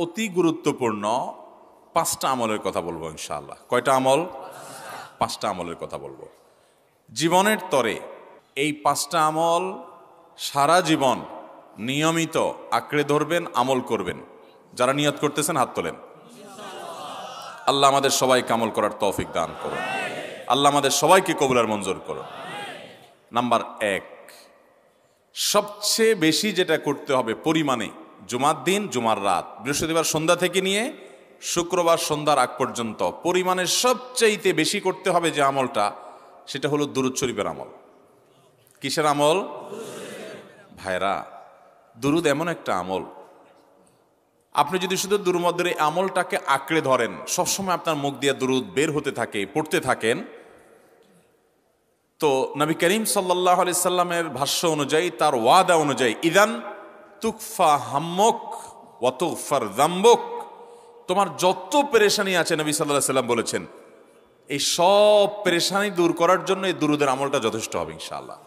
অতি গুরুত্বপূর্ণ 5টা আমলের কথা বলবো ইনশাআল্লাহ। কয়টা আমল? 5টা আমলের কথা বলবো। জীবনের তরে এই 5টা আমল সারা জীবন নিয়মিত আঁকড়ে ধরবেন, আমল করবেন। যারা নিয়ত করতেছেন হাত তোলেন। আল্লাহ আমাদের সবাইকে আমল করার তৌফিক দান করুন। আল্লাহ আমাদের সবাইকে কবুল আর মঞ্জুর করুন। নাম্বার 1, সবচেয়ে বেশি যেটা করতে হবে পরিমাণে, জুমার দিন, জুমার রাত, বৃহস্পতিবার সন্ধ্যা থেকে নিয়ে শুক্রবার সন্ধ্যার আগ পর্যন্ত পরিমাণে সবচাইতে বেশি করতে হবে যে আমলটা, সেটা হলো দুরূদ শরীফের আমল। কিসের আমল? ভাইরা, দুরূদ এমন একটা আমল, আপনি যদি শুধু দুরূদের এই আমলটাকে আঁকড়ে ধরেন, সবসময় আপনার মুখ দিয়ে দুরূদ বের হতে থাকে, পড়তে থাকেন, তো নবী করিম সাল্লাল্লাহু আলাইহি সাল্লামের ভাষ্য অনুযায়ী, তার ওয়াদা অনুযায়ী, ইদান তুকফা হাম্মুক ওয়া তুগফার যামবুক, তোমার যত পেরেশানি আছে নবী সাল্লাল্লাহু আলাইহি সাল্লাম বলেছেন, এই সব পেরেশানি দূর করার জন্য এই দুরূদের আমলটা যথেষ্ট হবে ইনশাআল্লাহ।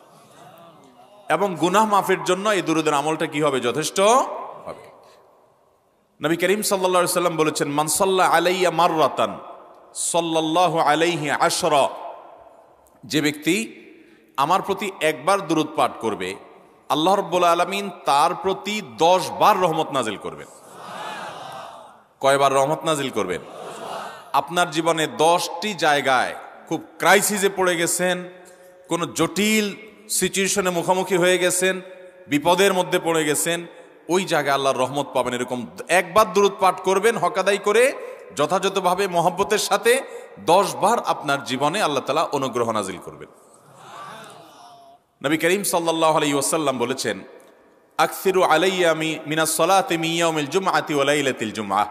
এবং গুনাহ মাফের জন্য এই দুরূদের আমলটা কি হবে? যথেষ্ট হবে। নবী করিম সাল্লাল্লাহু আলাইহি সাল্লাম বলেছেন, মান সাল্লা আলাইয়া মাররাতান সাল্লাল্লাহু আলাইহি আশরা, যে ব্যক্তি আমার প্রতি একবার দুরূদ পাঠ করবে, আল্লাহ রাব্বুল আলামিন তার প্রতি 10 বার রহমত নাজিল করবেন। কয়বার রহমত নাজিল করবেন? আপনার জীবনে 10টি জায়গায় খুব ক্রাইসিসে পড়ে গেছেন, কোনো জটিল সিচুয়েশনে মুখোমুখি হয়ে গেছেন, বিপদের মধ্যে পড়ে গেছেন, ওই জায়গায় আল্লাহর রহমত পাবেন। এরকম একবার দুরূদ পাঠ করবেন হক আদায় করে, যথাযথভাবে মহব্বতের সাথে 10 বার আপনার জীবনে আল্লাহ তাআলা অনুগ্রহ নাজিল করবেন। নবী করিম সাল্লাল্লাহু আলাইহি ওয়াসাল্লাম বলেছেন, আকসিরু আলাইয়া মিনাস সালাতি মিন ইয়াউমিল জুমআতি ওয়া লাইলাতিল জুমআহ,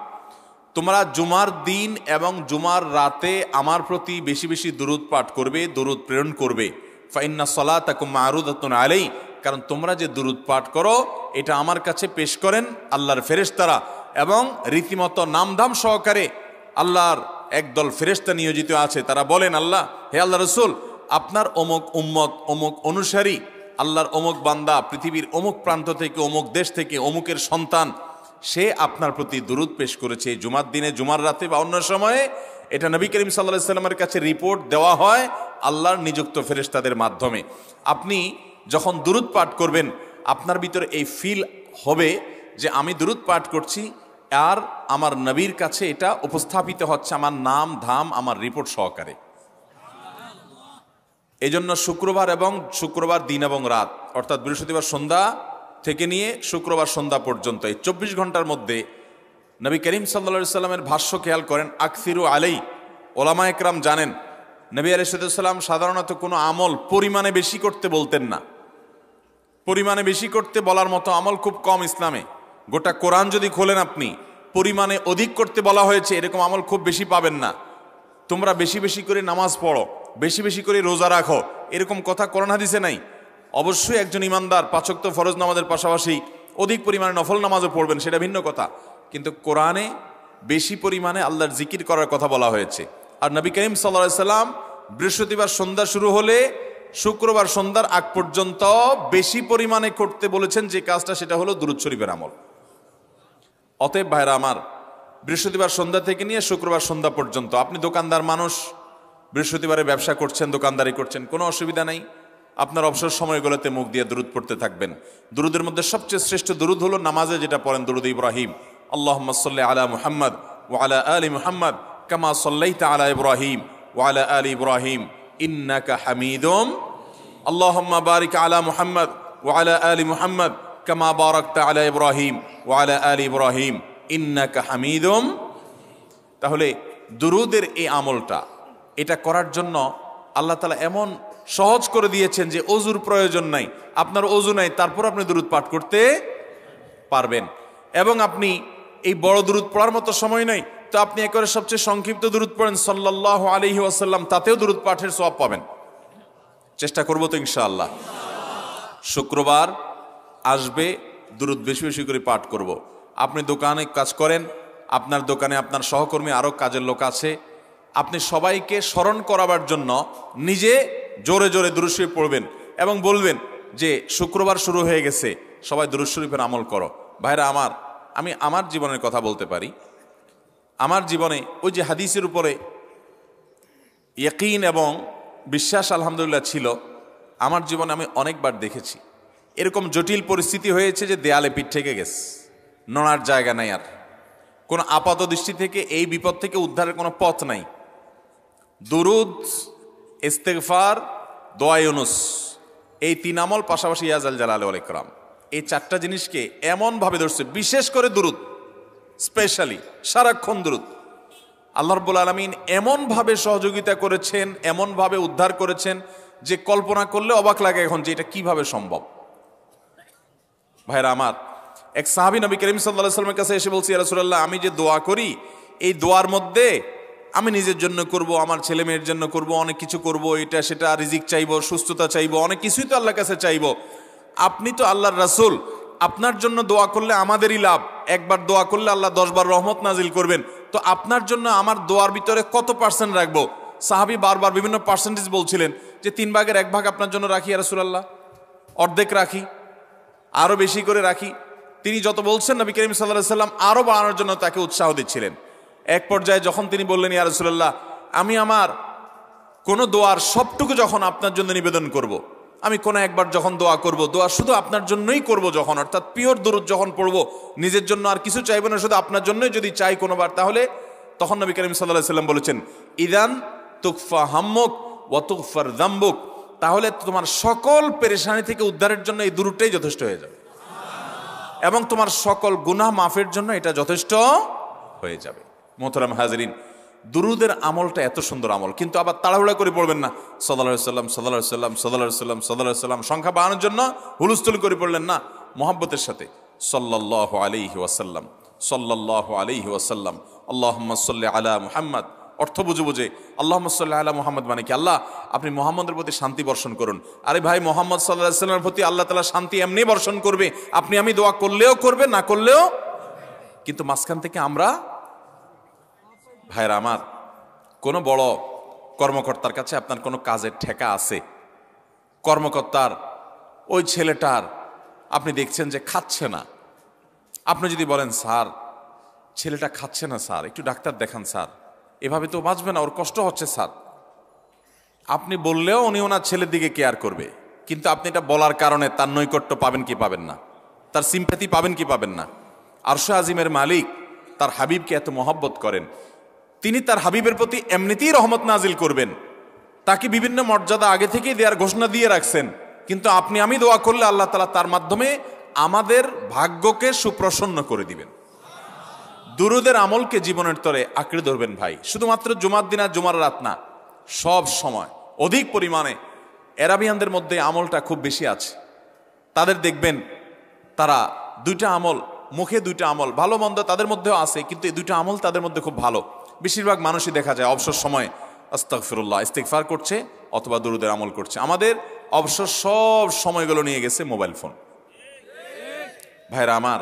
তোমরা জুমার দিন এবং জুমার রাতে আমার প্রতি বেশি বেশি দুরূদ পাঠ করবে, দুরূদ প্রেরণ করবে। ফা ইন্না সালাতাকুম মা'রুদাতুন আলাই, কারণ তোমরা যে দুরূদ পাঠ করো এটা আমার কাছে পেশ করেন আল্লাহর ফেরেশতারা, এবং রীতিমতো নামধাম সহকারে আল্লাহর একদল ফেরেশতা নিয়োজিত আছে। তারা বলেন, আল্লাহ, হে আল্লাহ রসুল, আপনার অমুক উম্মত, অমুক অনুসারী, আল্লাহর অমুক বান্দা পৃথিবীর অমুক প্রান্ত থেকে, অমুক দেশ থেকে, অমুকের সন্তান, সে আপনার প্রতি দুরূদ পেশ করেছে জুমার দিনে, জুমার রাতে বা অন্য সময়ে। এটা নবী করিম সাল্লাল্লাহু আলাইহি সাল্লামের কাছে রিপোর্ট দেওয়া হয় আল্লাহর নিযুক্ত ফেরেশতাদের মাধ্যমে। আপনি যখন দুরূদ পাঠ করবেন, আপনার ভিতরে এই ফিল হবে যে আমি দুরূদ পাঠ করছি আর আমার নবীর কাছে এটা উপস্থাপিত হচ্ছে আমার নাম ধাম, আমার রিপোর্ট সহকারে। এই জন্য শুক্রবার দিন এবং রাত, অর্থাৎ বৃহস্পতিবার সন্ধ্যা থেকে নিয়ে শুক্রবার সন্ধ্যা পর্যন্ত এই 24 ঘন্টার মধ্যে নবী করিম সাল্লাল্লাহু আলাইহি সাল্লামের ভাষ্য খেয়াল করেন, আকসিরু আলাই। ওলামা একরাম জানেন, নবী আলাইহিস সালাম সাধারণত কোনো আমল পরিমাণে বেশি করতে বলতেন না। পরিমাণে বেশি করতে বলার মতো আমল খুব কম ইসলামে। গোটা কোরআন যদি খোলেন আপনি, পরিমাণে অধিক করতে বলা হয়েছে এরকম আমল খুব বেশি পাবেন না। তোমরা বেশি বেশি করে নামাজ পড়ো, বেশি বেশি করে রোজা রাখো, এরকম কথা কোরআন হাদিসে নাই। অবশ্যই একজন ইমানদার 5 ওয়াক্ত ফরজ নামাজের পাশাপাশি অধিক পরিমাণে নফল নামাজও পড়বেন, সেটা ভিন্ন কথা। কিন্তু কোরআনে বেশি পরিমাণে আল্লাহর জিকির করার কথা বলা হয়েছে। আর নবী করিম সাল্লাল্লাহু আলাইহি সাল্লাম বৃহস্পতিবার সন্ধ্যা শুরু হলে শুক্রবার সন্ধ্যার আগ পর্যন্ত বেশি পরিমাণে করতে বলেছেন যে কাজটা, সেটা হলো দুরূদ শরীফের আমল। অতএব ভাইরা আমার, বৃহস্পতিবার সন্ধ্যা থেকে নিয়ে শুক্রবার সন্ধ্যা পর্যন্ত, আপনি দোকানদার মানুষ, বৃহস্পতিবারে ব্যবসা করছেন, দোকানদারি করছেন, কোনো অসুবিধা নাই। আপনার অবসর সময়গুলোতে মুখ দিয়ে দুরূদ পড়তে থাকবেন। দুরূদের মধ্যে সবচেয়ে শ্রেষ্ঠ দুরূদ হলো নামাজে যেটা পড়েন, দুরূদ ইব্রাহিম। আল্লাহুম্মা সাল্লি আলা মুহাম্মদ ওয়া আলা আলি মুহাম্মদ কামা সাল্লাইতা আলা ইব্রাহিম ওয়া আলা আলি ইব্রাহিম ইন্নাকা হামিদুম। আল্লাহুম্মা বারিক আলা মুহাম্মদ ওয়া আলা আলি মুহাম্মদ কামা বারাকতা আলা ইব্রাহিম ওয়া আলা আলি ইব্রাহিম ইন্নাকা হামিদুম। তাহলে দুরূদের এই আমলটা, এটা করার জন্য আল্লাহ তাআলা এমন সহজ করে দিয়েছেন যে ওযুর প্রয়োজন নাই। আপনার ওযু নাই, তারপর আপনি দুরূদ পাঠ করতে পারবেন। এবং আপনি এই বড় দুরূদ পড়ার মতো সময় নাই, তো আপনি একেবারে সবচেয়ে সংক্ষিপ্ত দুরূদ পড়েন সাল্লাল্লাহু আলাইহি ওয়াসাল্লাম, তাতেও দুরূদ পাঠের সওয়াব পাবেন। চেষ্টা করব তো ইনশাআল্লাহ। শুক্রবার আসবে, দুরূদ বেশি বেশি করে পাঠ করব। আপনি দোকানে কাজ করেন, আপনার দোকানে আপনার সহকর্মী আরও কাজের লোক আছে, আপনি সবাইকে স্মরণ করাবার জন্য নিজে জোরে জোরে দুরূদ শরীফ পড়বেন এবং বলবেন যে শুক্রবার শুরু হয়ে গেছে, সবাই দুরূদ শরীফের আমল করো। ভাইরা আমার, আমি আমার জীবনের কথা বলতে পারি। আমার জীবনে ওই যে হাদিসের উপরে ইয়াকিন এবং বিশ্বাস আলহামদুলিল্লাহ ছিল। আমার জীবনে আমি অনেকবার দেখেছি এরকম জটিল পরিস্থিতি হয়েছে যে দেয়ালে পিঠ থেকে গেছে, নড়ার জায়গা নাই, আর কোনো আপাত দৃষ্টি থেকে এই বিপদ থেকে উদ্ধারের কোনো পথ নাই। দুরুদ, ইস্তেগফার, দোয়া ইউনুস, এই 3 আমল পাশাপাশি ইয়াজাল জালাল ওয়াল ইকরাম, এই 4টা জিনিসকে এমনভাবে ধরছে, বিশেষ করে দুরুদ, স্পেশালি সারাক্ষণ দুরুদ। আল্লাহ রাব্বুল আলামিন এমনভাবে সহযোগিতা করেছেন, এমনভাবে উদ্ধার করেছেন যে কল্পনা করলে অবাক লাগে এখন যে এটা কিভাবে সম্ভব। ভাইরা আমার, এক সাহাবী নবী করিম সাল্লাল্লাহু আলাইহি ওয়াসাল্লামের কাছে এসে বলছে, ইয়া রাসূলুল্লাহ, আমি যে দোয়া করি এই দোয়ার মধ্যে আমি নিজের জন্য করব, আমার ছেলে মেয়ের জন্য করব, অনেক কিছু করব, এটা সেটা, রিজিক চাইবো, সুস্থতা চাইবো, অনেক কিছুই তো আল্লাহর কাছে চাইবো। আপনি তো আল্লাহর রাসূল, আপনার জন্য দোয়া করলে আমাদেরই লাভ, একবার দোয়া করলে আল্লাহ 10 বার রহমত নাজিল করবেন, তো আপনার জন্য আমার দোয়ার ভিতরে কত % রাখবো? সাহাবী বারবার বিভিন্ন পার্সেন্টেজ বলছিলেন যে 3 ভাগের 1 ভাগ আপনার জন্য রাখি ইয়া রাসূলুল্লাহ, অর্ধেক রাখি, আরো বেশি করে রাখি। তিনি যত বলছেন নবী করিম সাল্লাল্লাহু আলাইহি ওয়াসাল্লাম আরো বাড়ানোর জন্য তাকে উৎসাহ দিচ্ছিলেন। এক পর্যায়ে যখন তিনি বললেন, ইয়া রাসূলুল্লাহ, আমি আমার কোনো দোয়ার সবটুকু যখন আপনার জন্য নিবেদন করব, আমি কোনো একবার যখন দোয়া করব, দোয়া শুধু আপনার জন্যই করব যখন, অর্থাৎ পিওর দুরূদ যখন পড়ব, নিজের জন্য আর কিছু চাইব না, শুধু আপনার জন্যই যদি চাই কোনোবার, তাহলে তখন নবী করিম সাল্লাল্লাহু আলাইহি ওয়াসাল্লাম বলেছেন, ইদান তুকফা হাম্মুক ওয়া তুগফার যামবুক, তাহলে তোমার সকল পেরেশানি থেকে উদ্ধারের জন্য এই দুরূদটাই যথেষ্ট হয়ে যাবে, এবং তোমার সকল গুনাহ মাফের জন্য এটা যথেষ্ট হয়ে যাবে। মোহতারাম হাজরিন, দুরুদের আমলটা এত সুন্দর আমল, কিন্তু আবার তাড়াহুড়া করে পড়বেন না, সাল্লাল্লাহু আলাইহি সাল্লাম সাল্লাল্লাহু আলাইহি সাল্লাম সাল্লাল্লাহু আলাইহি সাল্লাম সাল্লাল্লাহু আলাইহি সাল্লাম সংখ্যা বাড়ানোর জন্য হুলস্থুল করে পড়লেন না, মুহাব্বতের সাথে সাল্লাল্লাহু আলাইহি ওয়াসাল্লাম সাল্লাল্লাহু আলাইহি ওয়াসাল্লাম আল্লাহুম্মা সাল্লি আলা মুহাম্মদ, অর্থ বুঝে বুঝে আল্লাহুম্মা সাল্লি আলা মুহাম্মদ মানে কি, আল্লাহ আপনি মুহাম্মদের প্রতি শান্তি বর্ষণ করুন। আরে ভাই, মুহাম্মদ সাল্লাল্লাহু আলাইহি ওয়াসাল্লামের প্রতি আল্লাহ তাআলা শান্তি এমনি বর্ষণ করবে, আপনি আমি দোয়া করলেও করবে, না করলেও। কিন্তু মাঝখান থেকে আমরা, ভাইরা আমার, কোনো বড় কর্মকর্তার কাছে আপনার কোনো কাজের ঠেকা আছে, কর্মকর্তার ওই ছেলেটার আপনি দেখছেন যে খাচ্ছে না, আপনি যদি বলেন, স্যার ছেলেটা খাচ্ছে না স্যার, একটু ডাক্তার দেখান স্যার, এভাবে তো বাঁচবে না, ওর কষ্ট হচ্ছে স্যার, আপনি বললেও উনি ওনার ছেলের দিকে কেয়ার করবে, কিন্তু আপনি এটা বলার কারণে তার নৈকট্য পাবেন কি পাবেন না, তার সিম্প্যাথি পাবেন কি পাবেন না। আরশে আজিমের মালিক তার হাবিবকে এত মহব্বত করেন, তিনি তার হাবিবের প্রতি এমনিতেই রহমত নাজিল করবেন, তাকে বিভিন্ন মর্যাদা আগে থেকেই দেওয়ার ঘোষণা দিয়ে রাখছেন, কিন্তু আপনি আমি দোয়া করলে আল্লাহ তাআলা তার মাধ্যমে আমাদের ভাগ্যকে সুপ্রসন্ন করে দিবেন। দুরুদের আমলকে জীবনের তরে আঁকড়ে ধরবেন ভাই, শুধুমাত্র জুমার দিন আর জুমার রাত না, সব সময় অধিক পরিমাণে। এরাবিয়ানদের মধ্যে আমলটা খুব বেশি আছে, তাদের দেখবেন তারা 2টা আমল, মুখে 2টা আমল, ভালো মন্দ তাদের মধ্যেও আছে, কিন্তু এই 2টা আমল তাদের মধ্যে খুব ভালো। বেশিরভাগ মানুষই দেখা যায় অবসর সময়ে আস্তাগফিরুল্লাহ, ইস্তিগফার করছে অথবা দুরুদের আমল করছে। আমাদের অবসর সব সময়গুলো নিয়ে গেছে মোবাইল ফোন। ভাইরা আমার,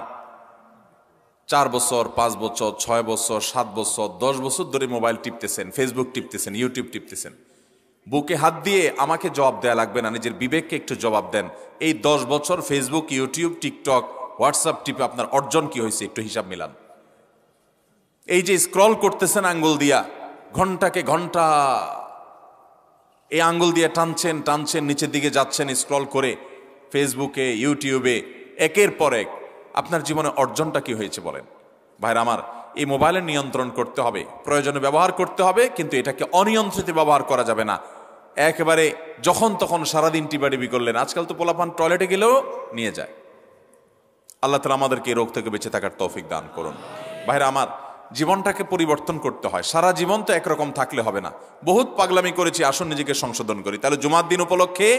4 বছর 5 বছর 6 বছর 7 বছর 10 বছর ধরে মোবাইল টিপতেছেন, ফেসবুক টিপতেছেন, ইউটিউব টিপতেছেন। বুকে হাত দিয়ে আমাকে জবাব দেয়া লাগবে না, নিজের বিবেককে একটু জবাব দেন। এই 10 বছর ফেসবুক, ইউটিউব, টিকটক, হোয়াটসঅ্যাপ টিপে আপনার অর্জন কি হয়েছে একটু হিসাব মিলান। এই যে স্ক্রল করতেছেন আঙ্গুল দিয়া, ঘন্টাকে ঘন্টা এই আঙ্গুল দিয়ে টানছেন টানছেন, নিচের দিকে যাচ্ছেন স্ক্রল করে ফেসবুকে, ইউটিউবে, একের পর এক, আপনার জীবনে অর্জনটা কি হয়েছে বলেন? ভাইরা আমার, এই মোবাইলের নিয়ন্ত্রণ করতে হবে, প্রয়োজনে ব্যবহার করতে হবে, কিন্তু এটাকে অনিয়ন্ত্রিত ব্যবহার করা যাবে না। একেবারে যখন তখন সারাদিন টিপাটিপি করলেন, আজকাল তো পোলাপান টয়লেটে গেলেও নিয়ে যায়। আল্লাহ তাআলা আমাদেরকে এই রোগ থেকে বেঁচে থাকার তৌফিক দান করুন। ভাইরা আমার, জীবনটাকে পরিবর্তন করতে হয়, সারা জীবন তো একরকম থাকলে হবে না। বহুত পাগলামি করেছি, আসুন নিজেকে সংশোধন করি। তাহলে জুমার দিন উপলক্ষে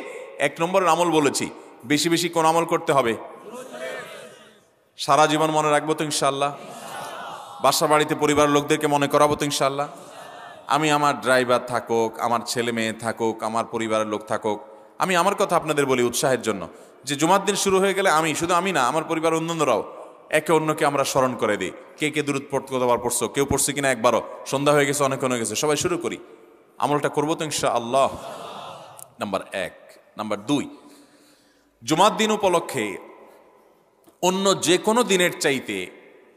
1 নম্বরের আমল বলেছি, বেশি বেশি কোন আমল করতে হবে? সারা জীবন মনে রাখবো তো ইনশাআল্লাহ? বাসা বাড়িতে পরিবারের লোকদেরকে মনে করাবো তো ইনশাআল্লাহ? আমি আমার ড্রাইভার থাকুক, আমার ছেলে মেয়ে থাকুক, আমার পরিবারের লোক থাকুক, আমি আমার কথা আপনাদের বলি উৎসাহের জন্য, যে জুমার দিন শুরু হয়ে গেলে আমি, শুধু আমি না, আমার পরিবার অন্যান্যরাও একে অন্যকে আমরা স্মরণ করে দিই। কে কে দুরূদ পড়তে কতবার পড়ছো, কেউ পড়ছে কিনা একবারও, সন্ধ্যা হয়ে গেছে, অনেক হয়ে গেছে, সবাই শুরু করি, আমলটা করবো তো ইনশাআল্লাহ। নাম্বার 1। নাম্বার 2, জুমার দিন উপলক্ষে অন্য যে কোনো দিনের চাইতে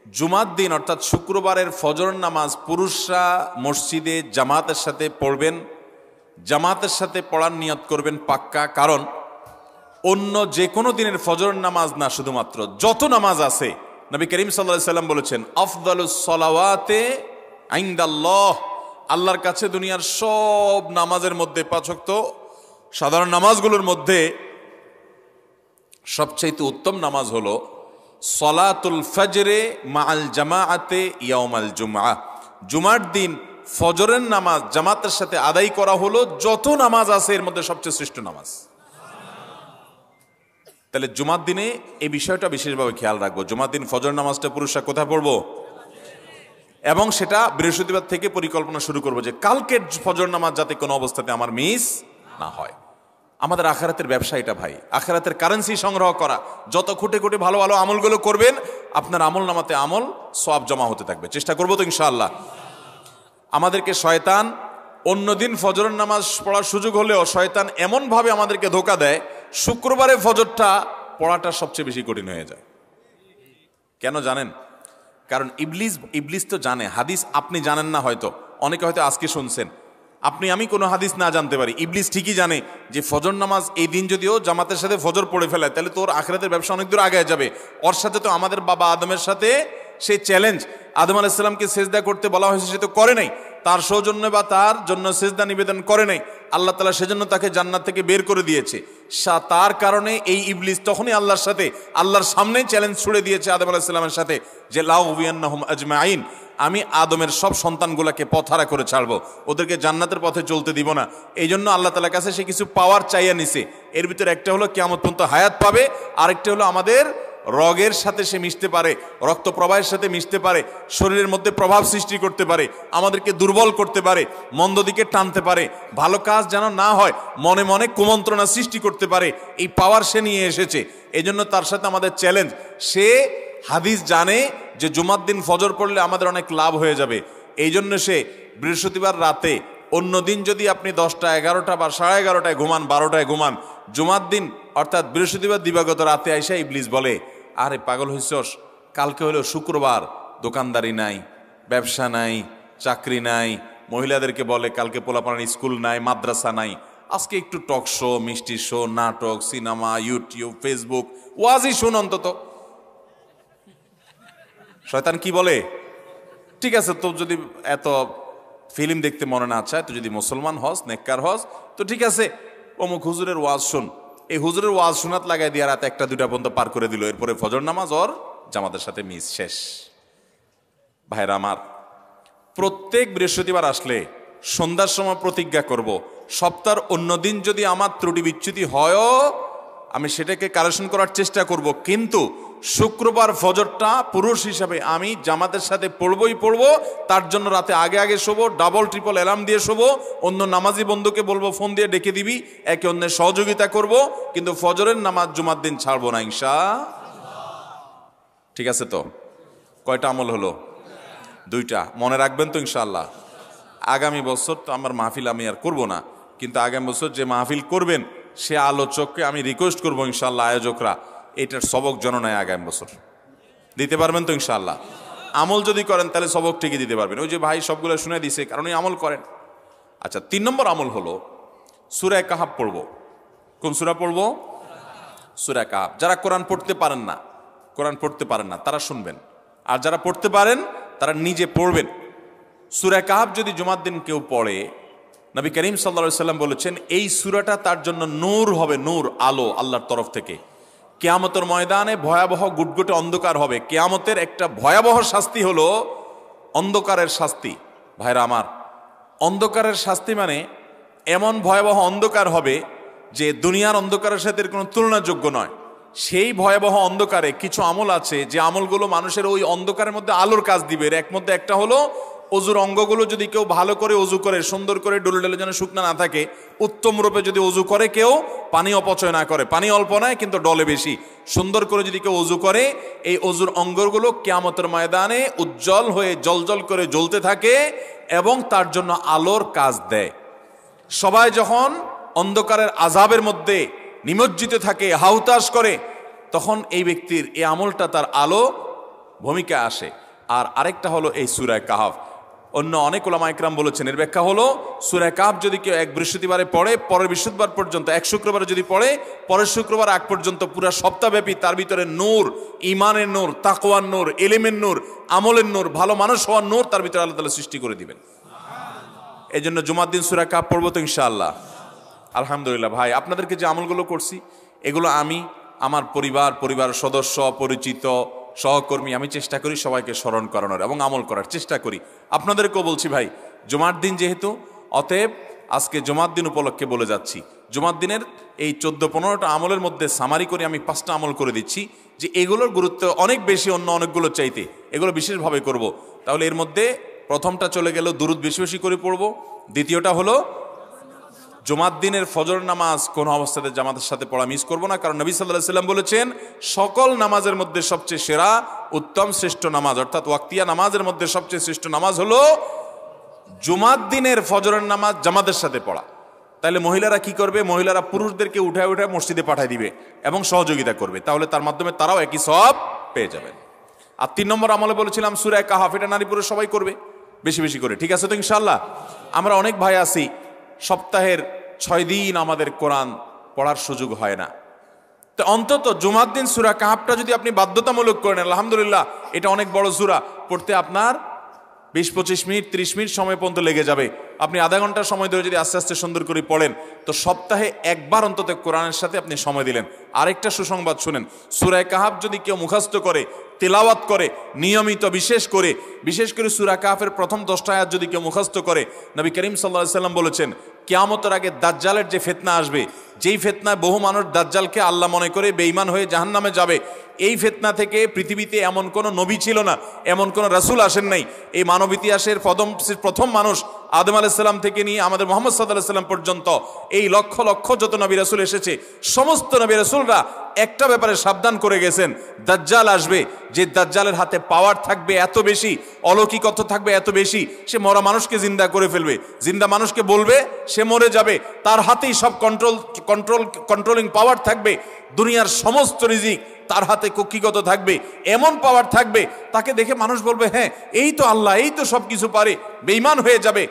জুমার দিন অর্থাৎ শুক্রবারের ফজর নামাজ পুরুষরা মসজিদে জামাতের সাথে পড়বেন, জামাতের সাথে পড়ার নিয়ত করবেন পাক্কা। কারণ অন্য যে কোনো দিনের ফজর নামাজ না, শুধুমাত্র যত নামাজ আছে, নবী করিম সাল্লাল্লাহু আলাইহি সাল্লাম বলেছেন আফদালুস সালাওয়াতে ইনদাল্লাহ, আল্লাহর কাছে দুনিয়ার সব নামাজের মধ্যে, 5 ওয়াক্ত সাধারণ নামাজগুলোর মধ্যে সবচেয়ে উত্তম নামাজ হলো সলাতুল ফজরে মাআল জামাআতে ইয়াউমাল জুমআ, জুমার দিন ফজরের নামাজ জামাতের সাথে আদায় করা হলো যত নামাজ আছে এর মধ্যে সবচেয়ে শ্রেষ্ঠ নামাজ। তাহলে জুমার দিনে এই বিষয়টা বিশেষভাবে খেয়াল রাখবো। জুমার দিন ফজর নামাজটা পুরুষরা কোথায় পড়বো, এবং সেটা বৃহস্পতিবার থেকে পরিকল্পনা শুরু করবো যে কালকের ফজর নামাজ যাতে কোনো অবস্থাতে আমার মিস না হয়। আমাদের আখিরাতের ব্যবসা এটা ভাই, আখিরাতের কারেন্সি সংগ্রহ করা। যত খুঁটে খুঁটে ভালো ভালো আমলগুলো করবেন, আপনার আমল নামাতে আমল সওয়াব জমা হতে থাকবে। চেষ্টা করবো তো ইনশাআল্লাহ। আমাদেরকে শয়তান অন্যদিন ফজরের নামাজ পড়ার সুযোগ হলেও শয়তান এমনভাবে আমাদেরকে ধোঁকা দেয়, শুক্রবারে ফজরটা পড়াটা সবচেয়ে বেশি কঠিন হয়ে যায়। কেন জানেন? কারণ ইবলিস তো জানে হাদিস, আপনি জানেন না, হয়তো অনেকে হয়তো আজকে শুনছেন, আমি কোনো হাদিস না জানতে পারি, ইবলিস ঠিকই জানে যে ফজর নামাজ এই দিন যদিও জামাতের সাথে ফজর পড়ে ফেলায় তাহলে তোর আখিরাতের ব্যবসা অনেক দূর আগে যাবে। ওর সাথে তো আমাদের বাবা আদমের সাথে সেই চ্যালেঞ্জ, আদম আলাইহিস সালামকে সিজদা করতে বলা হয়েছে, সে তো করে নাই, তার সৌজন্য বা তার জন্য সিজদা নিবেদন করে নাই, আল্লাহ তাআলা সেজন্য তাকে জান্নাত থেকে বের করে দিয়েছে। তার কারণে এই ইবলিস তখনই আল্লাহর সাথে, আল্লাহর সামনে চ্যালেঞ্জ ছুড়ে দিয়েছে আদম আলাইহিস সালামের সাথে যে লা উবিয়ান্নাহুম আজমাইন, আমি আদমের সব সন্তানগুলোকে পথহারা করে ছাড়বো, ওদেরকে জান্নাতের পথে চলতে দিব না। এই জন্য আল্লাহ তাআলার কাছে সে কিছু পাওয়ার চাইয়া নিছে। এর ভিতরে একটা হলো কিয়ামত পর্যন্ত হায়াত পাবে, আরেকটা হলো আমাদের রগের সাথে সে মিশতে পারে, রক্ত প্রবাহের সাথে মিশতে পারে, শরীরের মধ্যে প্রভাব সৃষ্টি করতে পারে, আমাদেরকে দুর্বল করতে পারে, মন্দ দিকে টানতে পারে, ভালো কাজ যেন না হয় মনে মনে কুমন্ত্রণা সৃষ্টি করতে পারে। এই পাওয়ার সে নিয়ে এসেছে। এই জন্য তার সাথে আমাদের চ্যালেঞ্জ। সে হাদিস জানে যে জুমার দিন ফজর পড়লে আমাদের অনেক লাভ হয়ে যাবে। এই জন্য সে বৃহস্পতিবার রাতে, অন্য দিন যদি আপনি 10টা 11টা বা 11:30টায় ঘুমান, 12টায় ঘুমান, জুমার দিন অর্থাৎ বৃহস্পতিবার দিবাগত রাতে আইসা ইবলিস বলে, আরে পাগল হইছস, কালকে হলো শুক্রবার, দোকানদারি নাই, ব্যবসা নাই, চাকরি নাই, মহিলাদেরকে বলে কালকে পোলাপানের স্কুল নাই, মাদ্রাসা নাই, আজকে একটু টক শো, মিষ্টি শো, নাটক, সিনেমা, ইউটিউব, ফেসবুক, ওয়াজই শুন অন্তত। শয়তান কি বলে, ঠিক আছে তো যদি এত ফিল্ম দেখতে মনে না চায়, তো যদি মুসলমান হস, নেককার হস, তো ঠিক আছে অমুক হুজুরের ওয়াজ শুন। এই হুজুরের ওয়াজ শোনাত লাগাই দিয়ে রাতে 1টা 2টা পর্যন্ত পার করে দিল। এরপরে ফজর নামাজ ওর জামাতের সাথে মিস, শেষ। ভাইরা আমার, প্রত্যেক বৃহস্পতিবার আসলে সন্ধ্যার সময় প্রতিজ্ঞা করব, সপ্তাহের অন্য দিন যদি আমার ত্রুটি বিচ্যুতি হয়ও আমি সেটাকে কারেকশন করার চেষ্টা করব, কিন্তু শুক্রবার ফজরটা পুরুষ হিসাবে আমি জামাতের সাথে পড়বই পড়বো। তার জন্য রাতে আগে আগে শোবো, ডাবল ট্রিপল অ্যালার্ম দিয়ে শোবো, অন্য নামাজি বন্ধুকে বলবো ফোন দিয়ে ডেকে দিবি, একে অন্যের সহযোগিতা করব, কিন্তু ফজরের নামাজ জুমার দিন ছাড়বো না ইনশাআল্লাহ। ঠিক আছে তো? কয়টা আমল হলো? 2টা। মনে রাখবেন তো ইনশাআল্লাহ? আগামী বছর তো আমার মাহফিল আমি আর করব না, কিন্তু আগামী বছর যে মাহফিল করবেন সে আলোচককে আমি রিকোয়েস্ট করবো ইনশাআল্লাহ, আয়োজকরা এটার সবক জননায় আগামী বছর দিতে পারবেন তো ইনশাআল্লাহ? আমল যদি করেন তাহলে সবক ঠিকই দিতে পারবেন। ওই যে ভাই সবগুলো শুনে দিছে, কারণ এই আমল করেন। আচ্ছা, 3 নম্বর আমল হলো সূরা কাহাফ পড়বো। কোন সূরা পড়বো? সূরা কাহাফ। যারা কোরআন পড়তে পারেন না তারা শুনবেন, আর যারা পড়তে পারেন তারা নিজে পড়বেন। সূরা কাহাফ যদি জুমার দিন কেউ পড়ে, নবী করিম সাল্লাল্লাহু আলাইহি সাল্লাম বলেছেন এই সূরাটা তার জন্য নূর হবে, নূর, আলো আল্লাহর তরফ থেকে। কিয়ামতের ময়দানে ভয়াবহ গুটগুটে অন্ধকার হবে। কিয়ামতের একটা ভয়াবহ শাস্তি হলো অন্ধকারের শাস্তি। ভাইরা আমার, অন্ধকারের শাস্তি মানে এমন ভয়াবহ অন্ধকার হবে যে দুনিয়ার অন্ধকারের সাথে কোনো তুলনাযোগ্য নয়। সেই ভয়াবহ অন্ধকারে কিছু আমল আছে যে আমলগুলো মানুষের ওই অন্ধকারের মধ্যে আলোর কাজ দিবে। এর মধ্যে একটা হলো অজুর অঙ্গগুলো যদি কেউ ভালো করে অজু করে, সুন্দর করে ডলে ডলে যেন শুকনা না থাকে, উত্তম রূপে যদি অজু করে কেউ, পানি অপচয় না করে, পানি অল্প নেয় কিন্তু ডলে বেশি, সুন্দর করে যদি কেউ অজু করে, এই অজুর অঙ্গগুলো কিয়ামতের ময়দানে উজ্জ্বল হয়ে জলজল করে জ্বলতে থাকে এবং তার জন্য আলোর কাজ দেয়। সবাই যখন অন্ধকারের আযাবের মধ্যে নিমজ্জিত থাকে, হাউতাশ করে, তখন এই ব্যক্তির এই আমলটা তার আলো ভূমিকা আসে। আর আরেকটা হলো এই সূরা কাহফ। অন্য অনেক উলামা ইকরাম বলেছেন এর ব্যাখ্যা হলো সূরা কাহফ যদি কেউ এক বৃহস্পতিবারে পড়ে, পরের বৃহস্পতিবার পর্যন্ত, এক শুক্রবারে যদি পড়ে, পরের শুক্রবার আগ পর্যন্ত পুরো সপ্তাহব্যাপী তার ভিতরে নূর, ইমানের নূর, তাকওয়ার নূর, ইলমের নূর, আমলের নূর, ভালো মানুষ হওয়ার নূর তার ভিতরে আল্লাহ তাআলা সৃষ্টি করে দিবেন। এই জন্য জুমার দিন সূরা কাহফ পড়বো তো ইনশাআল্লাহ। আলহামদুলিল্লাহ ভাই, আপনাদেরকে যে আমলগুলো করছি এগুলো আমি, আমার পরিবার সদস্য, পরিচিত, সহকর্মী, আমি চেষ্টা করি সবাইকে স্মরণ করানোর এবং আমল করার চেষ্টা করি। আপনাদেরকেও বলছি ভাই, জুমার দিন যেহেতু, অতএব আজকে জুমার দিন উপলক্ষে বলে যাচ্ছি, জুমার দিনের এই 14-15টা আমলের মধ্যে সামারি করে আমি 5টা আমল করে দিচ্ছি যে এগুলোর গুরুত্ব অনেক বেশি অন্য অনেকগুলো চাইতে, এগুলো বিশেষভাবে করব। তাহলে এর মধ্যে প্রথমটা চলে গেল দুরুদ বেশি বেশি করে পড়ব। দ্বিতীয়টা হলো জুমার দিনের ফজর নামাজ কোন অবস্থাতে জামাতের সাথে পড়া মিস করব না, কারণ নবী সাল্লাল্লাহু আলাইহি ওয়াসাল্লাম বলেছেন সকল নামাজের মধ্যে সবচেয়ে সেরা, উত্তম, শ্রেষ্ঠ নামাজ, অর্থাৎ ওয়াক্তিয়া নামাজের মধ্যে সবচেয়ে শ্রেষ্ঠ নামাজ হলো জুমার দিনের ফজরের নামাজ জামাতের সাথে পড়া। তাহলে মহিলারা কি করবে? মহিলারা পুরুষদেরকে উঠায় উঠায় মসজিদে পাঠিয়ে দিবে এবং সহযোগিতা করবে, তাহলে তার মাধ্যমে তারাও একই সওয়াব পেয়ে যাবেন। আর 3 নম্বর আমলে বলেছিলাম সূরা কাহফ, এটা নারী পুরুষ সবাই করবে বেশি বেশি করে, ঠিক আছে তো ইনশাআল্লাহ? আমরা অনেক ভাই আছি সপ্তাহের 6 দিন আমাদের কোরআন পড়ার সুযোগ হয় না, তো অন্তত জুমার দিন সূরা কাহফটা যদি আপনি বাধ্যতামূলক করেন, আলহামদুলিল্লাহ, এটা অনেক বড় সূরা, পড়তে আপনার 20-25 মিনিট 30 মিনিট সময় পর্যন্ত লেগে যাবে। আপনি আধা ঘন্টা সময় ধরে যদি আস্তে আস্তে সুন্দর করে পড়েন, তো সপ্তাহে একবার অন্তত কোরআনের সাথে আপনি সময় দিলেন। আরেকটা সুসংবাদ শুনেন, সূরা কাহফ যদি কেউ মুখস্থ করে, তেলাওয়াত করে নিয়মিত, বিশেষ করে সূরা কাহফের প্রথম 10টা আয়াত যদি কেউ মুখস্থ করে, নবী করিম সাল্লাল্লাহু আলাইহি সাল্লাম বলেছেন কিয়ামতের আগে দাজ্জালের যে ফিতনা আসবে, যেই ফিতনায় বহু মানুষ দাজ্জালকে আল্লাহ মনে করে বেঈমান হয়ে জাহান্নামে যাবে, এই ফিতনা থেকে পৃথিবীতে এমন কোনো নবী ছিল না, এমন কোনো রাসূল আসেন নাই। এই মানব ইতিহাসের প্রথম মানুষ আদম আলাইহিস সালাম থেকে নিয়ে আমাদের মুহাম্মদ সাল্লাল্লাহু আলাইহি সাল্লাম পর্যন্ত এই লক্ষ লক্ষ যত নবী রাসূল এসেছে, সমস্ত নবী রাসূলরা একটা ব্যাপারে সাবধান করে গেছেন, দাজ্জাল আসবে, যে দাজ্জালের হাতে পাওয়ার থাকবে এত বেশি, অলৌকিকত্ব থাকবে এত বেশি, সে মরা মানুষকে জিন্দা করে ফেলবে, জিন্দা মানুষকে বলবে সে মরে যাবে, তার হাতেই সব কন্ট্রোলিং পাওয়ার থাকবে, দুনিয়ার সমস্ত রিজিক তার হাতে কক্ষিগত থাকবে, এমন পাওয়ার থাকবে তাকে দেখে মানুষ বলবে হ্যাঁ এই তো আল্লাহ, এই তো সব কিছু পারে, বেঈমান হয়ে যাবে।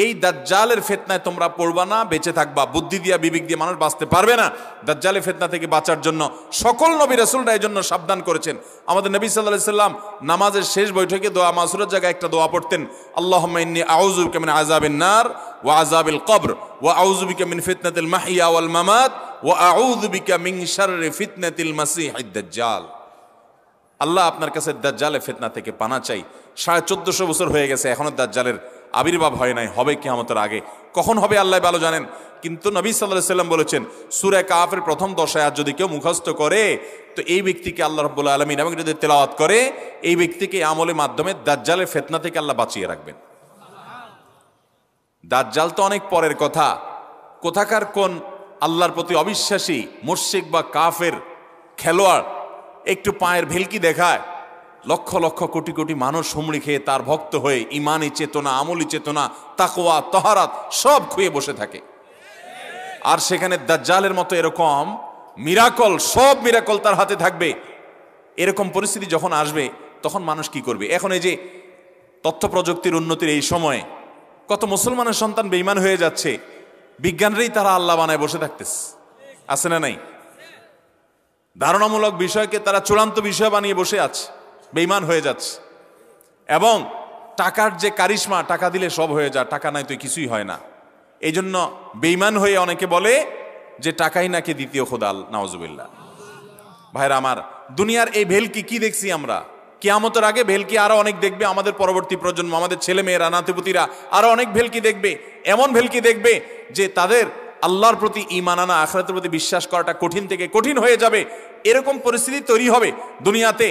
এই দাজ্জালের ফিতনায় তোমরা পড়বা না, বেঁচে থাকবা। বুদ্ধি দিয়া বিবেক দিয়ে মানুষ বাঁচতে পারবে না। দাজ্জালের ফিতনা থেকে বাঁচার জন্য সকল নবী রাসূলরা এই জন্য সাবধান করেছেন। আমাদের নবী সাল্লাল্লাহু আলাইহি সাল্লাম নামাজের শেষ বৈঠকে দোয়া মাসুরের জায়গায় একটা দোয়া পড়তেন, আল্লাহুম্মা ইন্নী আউযু বিকা মিন আযাবিন নার ওয়া আযাবিল কবর ওয়া আউযু বিকা মিন ফিতনাতিল মাহইয়া ওয়াল মামাত ওয়া আউযু বিকা মিন শাররি ফিতনাতিল মাসীহিদ দাজ্জাল। আল্লাহ আপনার কাছে দাজ্জালের ফিতনা থেকে পানা চাই। 1450 বছর হয়ে গেছে, এখনো দাজ্জালের আবির্ভাব হয় নাই, হবে কিয়ামতের আগে। কখন হবে আল্লাহ ভালো জানেন। কিন্তু নবী সাল্লাল্লাহু আলাইহি সাল্লাম বলেছেন সূরা কাহফের প্রথম 10 আয়াত যদি কেউ মুখস্থ করে, তো এই ব্যক্তিকে আল্লাহ রাব্বুল আলামিন এবং যদি তেলাওয়াত করে, এই ব্যক্তিকে আমলের মাধ্যমে দাজ্জালের ফিতনা থেকে আল্লাহ বাঁচিয়ে রাখবেন। দাজ্জাল তো অনেক পরের কথা, কোথাকার কোন আল্লাহর প্রতি অবিশ্বাসী মুশরিক বা কাফের খেলোয়াড় একটু পায়ের ভেলকি দেখায়, লক্ষ লক্ষ কোটি কোটি মানুষ হুমড়ি খেয়ে তার ভক্ত হয়ে ইমানি চেতনা, আমলি চেতনা, তাকওয়া, তাহারাত সব খুঁয়ে বসে থাকে। আর সেখানে দাজ্জালের মতো এরকম মিরাকল, সব মিরাকল তার হাতে থাকবে। এরকম পরিস্থিতি যখন আসবে তখন মানুষ কি করবে? এখন এই যে তথ্য প্রযুক্তির উন্নতির এই সময়ে কত মুসলমানের সন্তান বেঈমান হয়ে যাচ্ছে, বিজ্ঞানরাই তারা আল্লাহ বানায় বসে থাকতেছে, আছে না নাই? ধারণামূলক বিষয়কে তারা চূড়ান্ত বিষয় বানিয়ে বসে আছে, বেঈমান হয়ে যাচ্ছে। এবং টাকার যে কারিশমা, টাকা দিলে সব হয়ে যায়, টাকা নাই তো কিছুই হয় না। এই জন্য বেঈমান হয়ে অনেকে বলে যে টাকাই নাকি দ্বিতীয় খোদা, নাউজুবিল্লাহ। ভাইরা আমার, দুনিয়ার এই ভেলকি কি দেখছি আমরা? কিয়ামতের আগে ভেলকি আরো অনেক দেখবে আমাদের পরবর্তী প্রজন্ম, আমাদের ছেলে মেয়েরা, নাতিপুতিরা আরো অনেক ভেলকি দেখবে। এমন ভেলকি দেখবে যে তাদের আল্লাহর প্রতি ঈমান আনা, আখিরাতের প্রতি বিশ্বাস করাটা কঠিন থেকে কঠিন হয়ে যাবে। এরকম পরিস্থিতি তৈরি হবে দুনিয়াতে।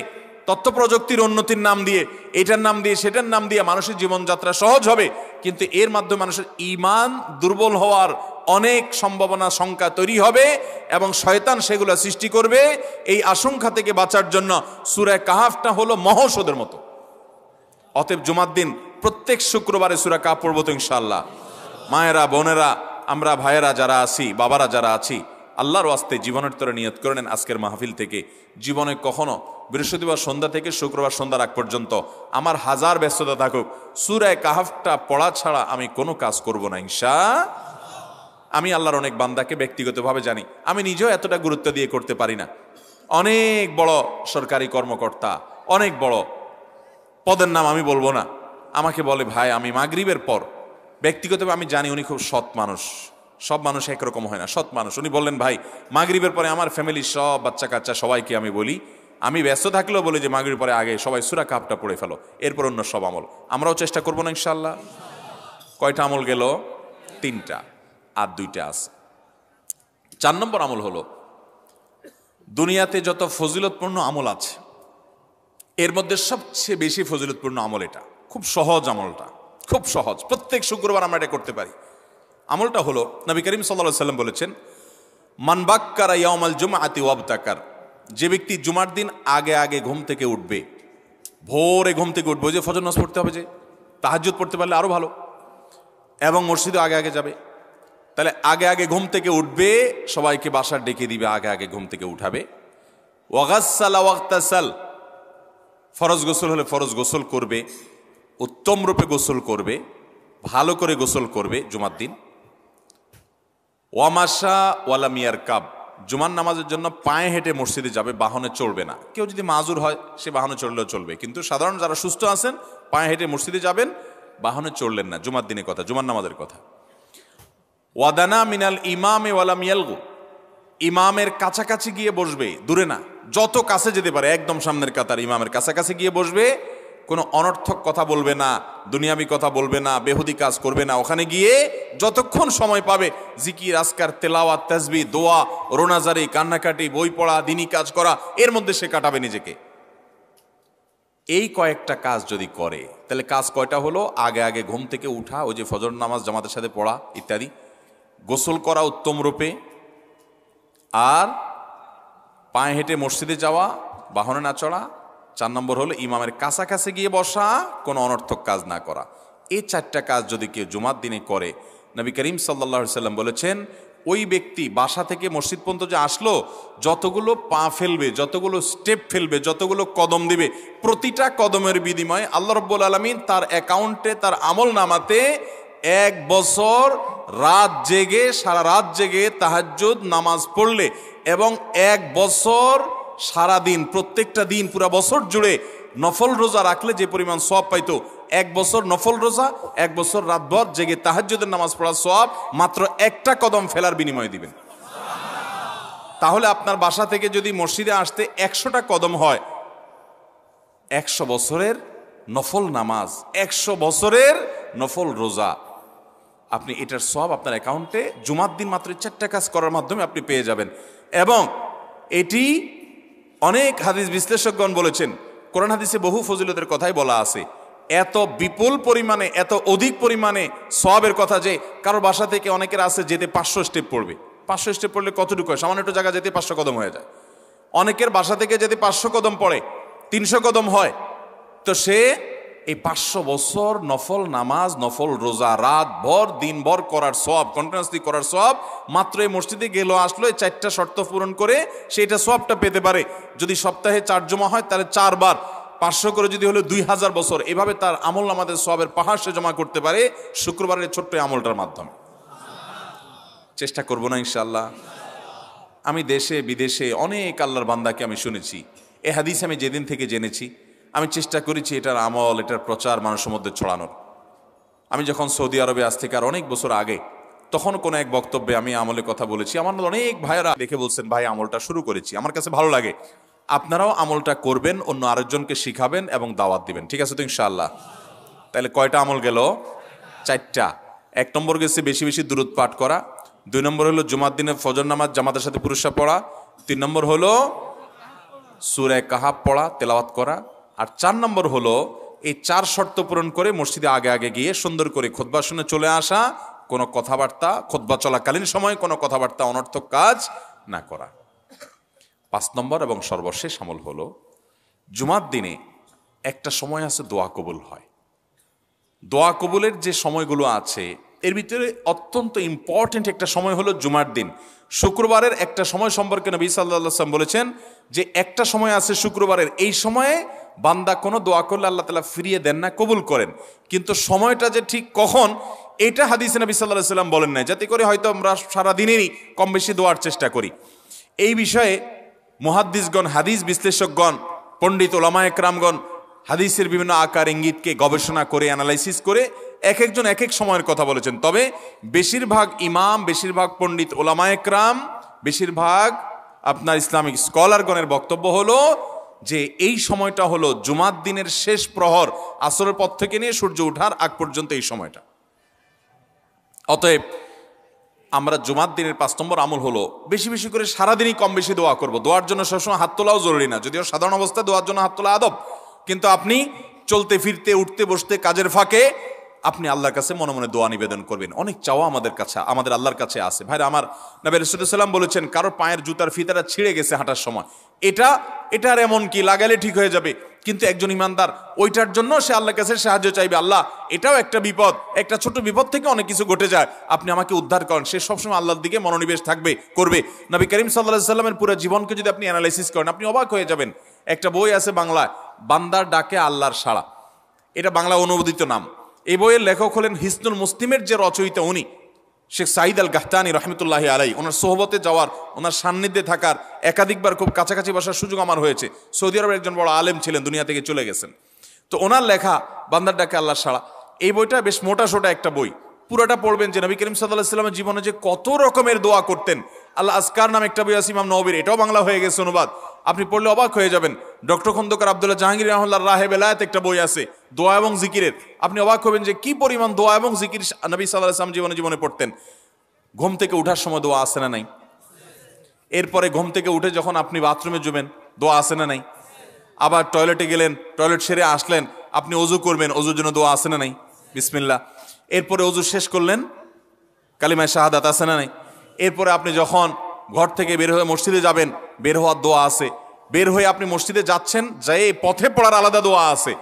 তথ্য প্রযুক্তির উন্নতির নাম দিয়ে, এটার নাম দিয়ে, সেটার নাম দিয়ে মানুষের জীবনযাত্রা সহজ হবে, কিন্তু এর মাধ্যমে মানুষের ঈমান দুর্বল হওয়ার অনেক সম্ভাবনা, শঙ্কা তৈরি হবে এবং শয়তান সেগুলো সৃষ্টি করবে। এই আশঙ্কা থেকে বাঁচার জন্য সূরা কাহফটা হলো মহৌষধের মতো। অতএব জুমার দিন প্রত্যেক শুক্রবারে সূরা কাহফ পড়ব তো ইনশাআল্লাহ। মায়েরা, বোনেরা, আমরা ভাইয়েরা যারা আছি, বাবারা যারা আছি, আল্লাহর ওয়াস্তে জীবনের তরে নিয়ত করে নেন আজকের মাহফিল থেকে জীবনে কখনো বৃহস্পতিবার সন্ধ্যা থেকে শুক্রবার সন্ধ্যার আগ পর্যন্ত আমার হাজার ব্যস্ততা থাকুক, সূরা কাহাফটা পড়া ছাড়া আমি কোনো কাজ করব না আমি আল্লাহর অনেক বান্দাকে ব্যক্তিগতভাবে জানি, আমি নিজেও এতটা গুরুত্ব দিয়ে করতে পারি না। অনেক বড় সরকারি কর্মকর্তা, অনেক বড় পদের নাম আমি বলবো না, আমাকে বলে ভাই আমি মাগরিবের পর, ব্যক্তিগতভাবে আমি জানি উনি খুব সৎ মানুষ, সব মানুষ একরকম হয় না, সৎ মানুষ। উনি বললেন ভাই মাগরিবের পরে আমার ফ্যামিলির সব বাচ্চা কাচ্চা সবাইকে আমি বলি, আমি ব্যস্ত থাকলেও বলি যে মাগরিবের পরে আগে সবাই সূরা কাহাফটা পড়ে ফেলো, এরপর অন্য সব আমল। আমরাও চেষ্টা করবো না ইনশাআল্লাহ। কয়টা আমল গেল? 3টা, আর 2টা আছে। 4 নম্বর আমল হলো, দুনিয়াতে যত ফজিলতপূর্ণ আমল আছে এর মধ্যে সবচেয়ে বেশি ফজিলতপূর্ণ আমল এটা, খুব সহজ আমলটা, খুব সহজ, প্রত্যেক শুক্রবার আমরা এটা করতে পারি। আমলটা হলো নবী করিম সাল্লাল্লাহু আলাইহি ওয়াসাল্লাম বলেছেন, মান বাক্কারা ইয়াউমাল জুমআতি ওয়াবতাকার, যে ব্যক্তি জুমার দিন আগে আগে ঘুম থেকে উঠবে, ভোরে ঘুম থেকে উঠবে, যে ফজর নামাজ পড়তে হবে, যে তাহাজ্জুদ পড়তে পারলে আরো ভালো, এবং মসজিদে আগে আগে যাবে, তাহলে আগে আগে ঘুম থেকে উঠবে, সবাইকে বাসার ডেকে দিবে, আগে আগে ঘুম থেকে উঠাবে। ওয়াগাসসালা ওয়াগতাসাল, ফরজ গোসল হলে ফরজ গোসল করবে, উত্তম রূপে গোসল করবে, ভালো করে গোসল করবে জুমার দিন। ওয়ামাশা ওয়ালাম ইয়ারকাব, জুমার নামাজের জন্য পায়ে হেঁটে মসজিদে যাবে, বাহনে চড়বে না। কেউ যদি মাজুর হয় সে বাহনে চড়লেও চলবে, কিন্তু সাধারণ যারা সুস্থ আছেন পায়ে হেঁটে মসজিদে যাবেন, বাহনে চড়লেন না, জুমার দিনের কথা, জুমার নামাজের কথা। ওয়াদানা মিনাল ইমামে ওয়ালাম ইয়ালগু, ইমামের কাছাকাছি গিয়ে বসবে, দূরে না, যত কাছে যেতে পারে একদম সামনের কাতার ইমামের কাছাকাছি গিয়ে বসবে, কোনো অনর্থক কথা বলবে না, দুনিয়াবি কথা বলবে না, বেহুদি কাজ করবে না। ওখানে গিয়ে যতক্ষণ সময় পাবে জিকির, আজকার, তেলাওয়াত, তাসবিহ, দোয়া, রোনাজারি, কান্নাকাটি, বই পড়া, দিনী কাজ করা, এর মধ্যে সে কাটাবে নিজেকে। এই কয়েকটা কাজ যদি করে তাহলে কাজ কয়টা হলো? আগে আগে ঘুম থেকে উঠা, ওই যে ফজর নামাজ জামাতের সাথে পড়া ইত্যাদি, গোসল করা উত্তম রূপে, আর পায়ে হেঁটে মসজিদে যাওয়া, বাহনে না চড়া। 4 নম্বর হলো ইমামের কাছাকাছি গিয়ে বসা, কোনো অনর্থক কাজ না করা। এই 4টা কাজ যদি কেউ জুমার দিনে করে, নবী করিম সাল্লাল্লাহু আলাইহি সাল্লাম বলেছেন ওই ব্যক্তি বাসা থেকে মসজিদ পর্যন্ত যে আসলো, যতগুলো পা ফেলবে, যতগুলো স্টেপ ফেলবে, যতগুলো কদম দিবে, প্রতিটা কদমের বিনিময়ে আল্লাহ রাব্বুল আলামিন তার অ্যাকাউন্টে, তার আমল নামাতে 1 বছর রাত জেগে, সারা রাত জেগে তাহাজ্জুদ নামাজ পড়লে এবং 1 বছর সারা দিন, প্রত্যেকটা দিন পুরা বছর জুড়ে নফল রোজা রাখলে যে পরিমাণ সওয়াব পাইতো, 1 বছর নফল রোজা, 1 বছর রাতভর জেগে তাহাজ্জুদের নামাজ পড়ার সওয়াব মাত্র একটা কদম ফেলার বিনিময়ে দিবেন। তাহলে আপনার বাসা থেকে যদি মসজিদে আসতে 100টা কদম হয়, 100 বছরের নফল নামাজ, 100 বছরের নফল রোজা, আপনি এটার সওয়াব আপনার অ্যাকাউন্টে জুমার দিন মাত্র 4টা কাজ করার মাধ্যমে আপনি পেয়ে যাবেন। এবং এটি অনেক হাদিস বিশ্লেষকগণ বলেছেন, কোরআন হাদিসে বহু ফজিলতের কথাই বলা আছে, এত বিপুল পরিমাণে, এত অধিক পরিমাণে সওয়াবের কথা যে কারো বাসা থেকে অনেকের আছে যেতে 500 স্টেপ পড়বে। 500 স্টেপ পড়লে কতটুকু হয়? সামান্য একটু জায়গা যেতে 500 কদম হয়ে যায়। অনেকের বাসা থেকে যেতে 500 কদম পড়ে, 300 কদম হয়। তো সে এই 500 বছর নফল নামাজ, নফল রোজা, রাত ভর দিন ভর করার সওয়াব, কন্টিনিউয়াসলি করার সওয়াব মাত্র এই মসজিদে গেল আসলো, এই 4টা শর্ত পূরণ করে সেইটা সওয়াবটা পেতে পারে। যদি সপ্তাহে 4 জমা হয় তাহলে 4 বার 500 করে যদি হলো 2000 বছর, এভাবে তার আমল নামাজের সওয়াবের পাহাড় সে জমা করতে পারে শুক্রবারের ছোট্ট আমলটার মাধ্যমে। চেষ্টা করব না ইনশাআল্লাহ। আমি দেশে বিদেশে অনেক আল্লাহর বান্দাকে আমি শুনেছি, এ হাদিস আমি যেদিন থেকে জেনেছি আমি চেষ্টা করেছি এটার আমল, এটার প্রচার মানুষের মধ্যে ছড়ানোর। আমি যখন সৌদি আরবে আজ থেকে আর অনেক বছর আগে, তখন কোনো এক বক্তব্যে আমি আমলের কথা বলেছি। আমার অনেক ভাইয়েরা দেখে বলছেন ভাই আমলটা শুরু করেছি, আমার কাছে ভালো লাগে, আপনারাও আমলটা করবেন, অন্য আরেকজনকে শিখাবেন এবং দাওয়াত দিবেন। ঠিক আছে তো ইনশাআল্লাহ? তাহলে কয়টা আমল গেল? 4টা। 1 নম্বর গেছে বেশি বেশি দুরূদ পাঠ করা, 2 নম্বর হলো জুমার দিনে ফজর নামাজ জামাতের সাথে পুরুষরা পড়া, 3 নম্বর হলো সূরা কাহাফ পড়া, তেলাওয়াত করা, আর 4 নম্বর হলো এই 4 শর্ত পূরণ করে মসজিদে আগে আগে গিয়ে সুন্দর করে খুতবা শুনে চলে আসা, কোনো কথাবার্তা, খুতবা চলাকালীন সময় কোনো কথাবার্তা, অনর্থক কাজ না করা। 5 নম্বর এবং সর্বশেষ আমল হলো জুমার দিনে একটা সময় আছে দোয়া কবুল হয়। দোয়া কবুলের যে সময়গুলো আছে এর ভিতরে অত্যন্ত ইম্পর্টেন্ট একটা সময় হলো জুমার দিন। শুক্রবারের একটা সময় সম্পর্কে নবী সাল্লাল্লাহু আলাইহি ওয়াসাল্লাম বলেছেন যে একটা সময় আছে শুক্রবারের, এই সময়ে বান্দা কোনো দোয়া করলে আল্লাহ তাআলা ফিরিয়ে দেন না, কবুল করেন। কিন্তু সময়টা যে ঠিক কখন, এটা হাদিসে নবী সাল্লাল্লাহু আলাইহি ওয়াসাল্লাম বলেন নাই, যাতে করে হয়তো আমরা সারাদিনেরই কম বেশি দোয়ার চেষ্টা করি। এই বিষয়ে মুহাদ্দিসগণ, হাদিস বিশ্লেষকগণ, পণ্ডিত ওলামা একরামগণ হাদিসের বিভিন্ন আকার ইঙ্গিতকে গবেষণা করে অ্যানালাইসিস করে এক একজন এক এক সময়ের কথা বলেছেন। তবে বেশিরভাগ ইমাম, বেশিরভাগ পণ্ডিত ওলামা একরাম, বেশিরভাগ আপনার ইসলামিক স্কলারগণের বক্তব্য হলো যে এই সময়টা হলো জুমার দিনের শেষ প্রহর, আসরের পর থেকে নিয়ে সূর্য ওঠার আগ পর্যন্ত এই সময়টা। অতএব আমরা জুমার দিনের 5 নম্বর আমল হলো বেশি বেশি করে সারাদিনই কম বেশি দোয়া করব। দোয়ার জন্য সবসময় হাত তোলাও জরুরি না, যদিও সাধারণ অবস্থায় দোয়ার জন্য হাত তোলা আদব, কিন্তু আপনি চলতে ফিরতে, উঠতে বসতে, কাজের ফাঁকে আপনি আল্লাহর কাছে মনে মনে দোয়া নিবেদন করবেন। অনেক চাওয়া আমাদের আল্লাহর কাছে আছে। ভাইরা আমার, নবী রাসূলুল্লাহ সাল্লাল্লাহু আলাইহি ওয়াসাল্লাম বলেছেন কারোর পায়ের জুতার ফিতাটা ছিঁড়ে গেছে হাঁটার সময়, এটার এমন কি লাগালে ঠিক হয়ে যাবে, কিন্তু একজন ইমানদার ওইটার জন্য সে আল্লাহর কাছে সাহায্য চাইবে, আল্লাহ এটাও একটা বিপদ, একটা ছোট বিপদ থেকে অনেক কিছু ঘটে যায়, আপনি আমাকে উদ্ধার করেন। সে সবসময় আল্লাহর দিকে মনোনিবেশ করবে। নবী করিম সাল্লাল্লাহু আলাইহি ওয়াসাল্লামের পুরো জীবনকে যদি আপনি অ্যানালাইসিস করেন, আপনি অবাক হয়ে যাবেন। একটা বই আছে বাংলায়, বান্দার ডাকে আল্লাহর সাড়া, এটা বাংলা অনুবাদিত নাম। এই বইয়ের লেখক হলেন হিসনুল মুসলিমের যে রচয়িতা উনি শেখ সাঈদ আল গাহতানি রহমতুল্লাহি আলাইহি। ওনার সোহবতে যাওয়ার, ওনার সান্নিধ্যে থাকার, একাধিকবার খুব কাছাকাছি বসার সুযোগ আমার হয়েছে। সৌদি আরবের একজন বড় আলেম ছিলেন, দুনিয়া থেকে চলে গেছেন। তো ওনার লেখা বান্দার ডাকে আল্লাহর সাড়া, এই বইটা বেশ মোটা সোটা একটা বই। পুরোটা পড়বেন যে নবী করিম সাল্লাল্লাহু আলাইহি ওয়াসাল্লামের জীবনে যে কত রকমের দোয়া করতেন। আল্লাহ আজকার নামে একটা বই আছে ইমাম নববীর, এটাও বাংলা হয়ে গেছে অনুবাদ, আপনি পড়লে অবাক হয়ে যাবেন। ডক্টর খন্দকার আব্দুল্লাহ জাহাঙ্গীর রাহমাতুল্লাহ রাহে বেলায়েত একটা বই আছে দোয়া এবং জিকিরের, আপনি অবাক হবেন যে কি পরিমাণ দোয়া এবং জিকির নবী সাল্লাল্লাহু আলাইহি ওয়াসাল্লাম জীবনে পড়তেন। ঘুম থেকে ওঠার সময় দোয়া আছে না নাই? এরপরে ঘুম থেকে উঠে যখন আপনি বাথরুমে যাবেন, দোয়া আছে না নাই? আবার টয়লেটে গেলেন, টয়লেট সেরে আসলেন, আপনি ওযু করবেন, ওযুর জন্য দোয়া আছে না নাই? বিসমিল্লাহ। এরপরে ওযু শেষ করলেন, কালিমায়ে শাহাদাত আছে না নাই? এরপরে আপনি যখন ঘর থেকে বের হয়ে মসজিদে যাবেন, বের হওয়ার দোয়া আছে। বের হয়ে আপনি মসজিদে যাচ্ছেন, যাই পথে পড়ার আলাদা দোয়া আছে।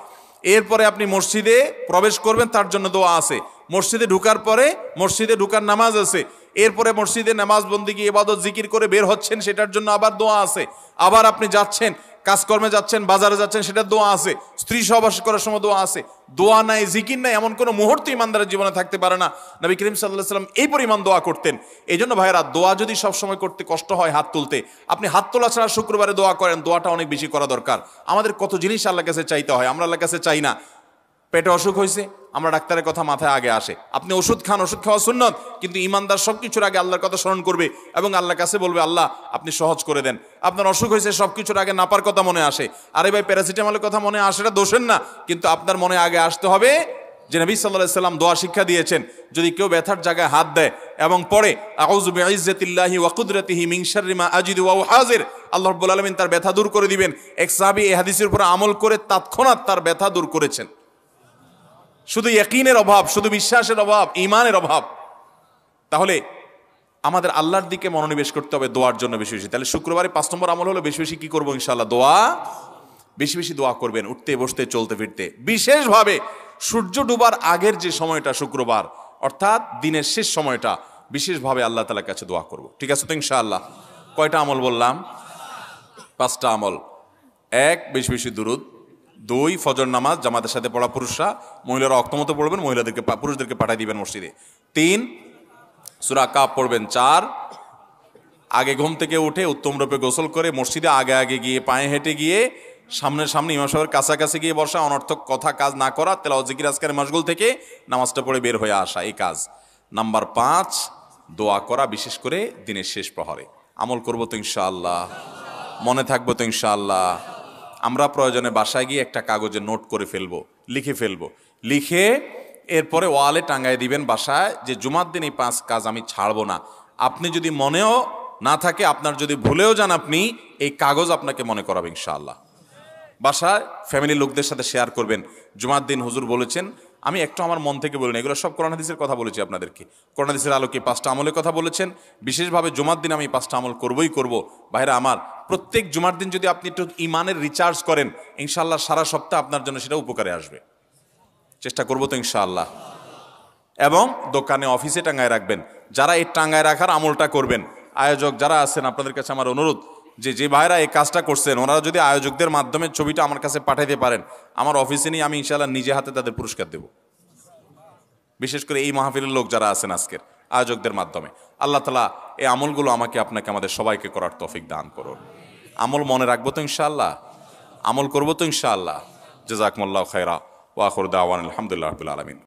এরপরে আপনি মসজিদে প্রবেশ করবেন, তার জন্য দোয়া আছে। মসজিদে ঢুকার পরে মসজিদে ঢুকার নামাজ আছে। এরপরে মসজিদে নামাজ বন্দিগি ইবাদত জিকির করে বের হচ্ছেন, সেটার জন্য আবার দোয়া আছে। আবার আপনি যাচ্ছেন, কাজকর্মে যাচ্ছেন, বাজারে যাচ্ছেন, সেটার দোয়া আছে। স্ত্রী সহবাস করার সময় দোয়া আছে। দোয়া নাই, জিকির নাই, এমন কোনো মুহূর্ত ইমানদারের জীবনে থাকতে পারে না। নবী করিম সাল্লাল্লাহু আলাইহি ওয়াসাল্লাম এই পরিমাণ দোয়া করতেন। এই জন্য ভাইয়েরা, দোয়া যদি সবসময় করতে কষ্ট হয় হাত তুলতে, আপনি হাত তোলা ছাড়া শুক্রবারে দোয়া করেন, দোয়াটা অনেক বেশি করা দরকার। আমাদের কত জিনিস আল্লাহর কাছে চাইতে হয়, আমরা আল্লাহর কাছে চাই না। পেটে অসুখ হয়েছে, আমরা ডাক্তারের কথা মাথায় আগে আসে, আপনি ওষুধ খান, ওষুধ খাওয়া সুন্নত, কিন্তু ইমানদার সবকিছুর আগে আল্লাহর কথা স্মরণ করবে এবং আল্লাহর কাছে বলবে, আল্লাহ আপনি সহজ করে দেন। আপনার অসুখ হয়েছে, সবকিছুর আগে নাপার কথা মনে আসে, আরে ভাই প্যারাসিটামলের কথা মনে আসে, এটা দোষের না, কিন্তু আপনার মনে আগে আসতে হবে যে নবী সাল্লাল্লাহু আলাইহি ওয়াসাল্লাম দোয়া শিক্ষা দিয়েছেন, যদি কেউ ব্যথার জায়গায় হাত দেয় এবং পড়ে আউযু বিইজ্জাতিল্লাহি ওয়া কুদরাতিহি মিন শাররি মা আজিদু ওয়া হাজির, আল্লাহ রাব্বুল আলামিন তার ব্যথা দূর করে দিবেন। এক সাহাবী এই হাদিসের উপর আমল করে তৎক্ষণাৎ তার ব্যথা দূর করেছেন। শুধু ইয়াকিনের অভাব, শুধু বিশ্বাসের অভাব, ঈমানের অভাব। তাহলে আমাদের আল্লাহর দিকে মনোনিবেশ করতে হবে দোয়ার জন্য বেশি বেশি। তাহলে শুক্রবারে 5 নম্বর আমল হলো বেশি বেশি কি করবো? ইনশাআল্লাহ দোয়া, বেশি বেশি দোয়া করবেন, উঠতে বসতে চলতে ফিরতে। বিশেষভাবে সূর্য ডুবার আগের যে সময়টা শুক্রবার, অর্থাৎ দিনের শেষ সময়টা, বিশেষভাবে আল্লাহ তাআলার কাছে দোয়া করব। ঠিক আছে তো ইনশাআল্লাহ? কয়টা আমল বললাম? 5টা আমল। 1, বেশি বেশি দুরুদ। 2, ফজর নামাজ জামাতের সাথে পড়া পুরুষরা, মহিলারা অক্তমতো পড়বেন, পুরুষদেরকে পাঠিয়ে দিবেন মসজিদে। 3, সূরা কাফ পড়বেন। 4, আগে ঘুম থেকে উঠে উত্তম রূপে গোসল করে মসজিদে আগে আগে গিয়ে পায়ে হেঁটে গিয়ে সামনে ইমাম সাহেবের কাছাকাছি গিয়ে বসা, অনর্থক কথা কাজ না করা, তেলাওয়াত জিকির আজকারের মশগুল থেকে নামাজটা পড়ে বের হয়ে আসা, এই কাজ। নাম্বার 5, দোয়া করা, বিশেষ করে দিনের শেষ প্রহরে। আমল করবো তো ইনশাআল্লাহ? মনে থাকবো তো ইনশাআল্লাহ? আমরা প্রয়োজনে বাসায় গিয়ে একটা কাগজে নোট করে ফেলবো, লিখে ফেলবো, লিখে এরপরে ওয়ালে টাঙ্গায় দিবেন বাসায় যে জুমার দিন এই 5 কাজ আমি ছাড়বো না। আপনি যদি মনেও না থাকে, আপনার যদি ভুলেও যান, আপনি এই কাগজ আপনাকে মনে করাবে ইনশাআল্লাহ। বাসায় ফ্যামিলির লোকদের সাথে শেয়ার করবেন, জুমার দিন হুজুর বলেছেন, আমি একটু আমার মন থেকে বলিনি, এগুলো সব কোরআন হাদিসের কথা বলেছি আপনাদেরকে। কোরআন হাদিসের আলোকে 5টা আমলের কথা বলেছেন, বিশেষভাবে জুমার দিন আমি 5টা আমল করবই করব। ভাইরা আমার, প্রত্যেক জুমার দিন যদি আপনি একটু ইমানের রিচার্জ করেন, ইনশাআল্লাহ সারা সপ্তাহ আপনার জন্য সেটা উপকারে আসবে। চেষ্টা করবো তো ইনশাআল্লাহ? এবং দোকানে অফিসে টাঙায় রাখবেন। যারা এই টাঙায় রাখার আমলটা করবেন, আয়োজক যারা আছেন আপনাদের কাছে আমার অনুরোধ যে ভাইরা এই কাজটা করছেন ওনারা যদি আয়োজকদের মাধ্যমে ছবিটা আমার কাছে পাঠাইতে পারেন, আমার অফিসে নিয়ে আমি ইনশাআল্লাহ নিজে হাতে তাদের পুরস্কার দেব। বিশেষ করে এই মাহফিলের লোক যারা আছেন আজকের আয়োজকদের মাধ্যমে। আল্লাহ তাআলা এই আমলগুলো আমাকে আপনাকে আমাদের সবাইকে করার তৌফিক দান করুন। আমল মনে রাখবো তো ইনশাআল্লাহ, আমল করবো তো ইনশাআল্লাহ। জাযাকুমুল্লাহু খায়রা ওয়া আখিরু দাওয়ানা আলহামদুলিল্লাহি রাব্বিল আলামিন।